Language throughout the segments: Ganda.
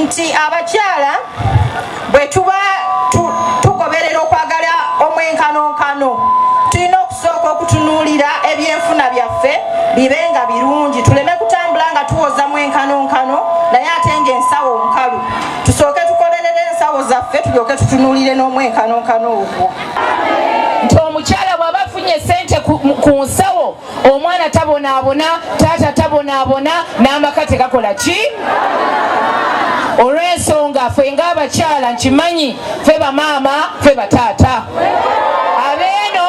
nti abakyala bwe tuba tugoberera okwagala omwenkanonkano tulina okusooka okutunuulira ebyenfuna byaffe bibe nga birungi, tuleme kutambula nga tuwoza mwenkanonkano naye ate ng'ensawo nkalu. Tusooke tukolerere ensawo zaffe tulyoke tutunuulire n'omwenkanonkano ogwo. Nti omukyala bw'aba afunye sente ku nsawo, omwana tabonaabona, taata tabonaabona, n'amaka tegakola ki? Olw'ensonga ffe ng'abakyala nkimanyi ffe bamaama ffe bataata abeeno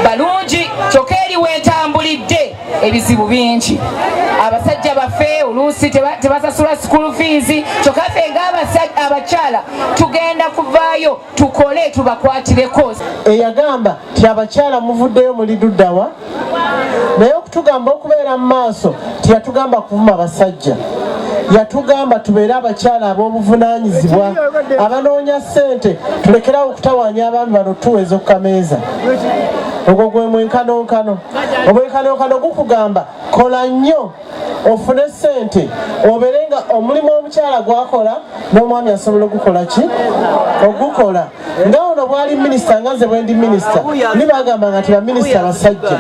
balungi, kyokka eri wentambulidde ebizibu bingi. Abasajja baffe oluusi tebasasula school fees, kyokka ffe ng'abakyala tugenda kuvaayo tukole tubakwatireko. Eyagamba ti abakyala muvuddeyo muli luddawa, naye okutugamba okubeera mu maaso tiyatugamba kuvuma basajja, yatugamba tubeere abakyala ab'obuvunaanyizibwa abanoonya ssente, tulekerawo okutawaanya abaami bano tuweza okukameeza. Ogwo gwe mwenkanonkano. Omwenkanonkano gukugamba kola nnyo ofune ssente, obeere nga omulimu omukyala gwakola n'omwami asobola okukola ki? Ogukola. Nga ono bwali minisita, nga nze bwe ndi minisita, nibagamba nga tibaminisita basajja.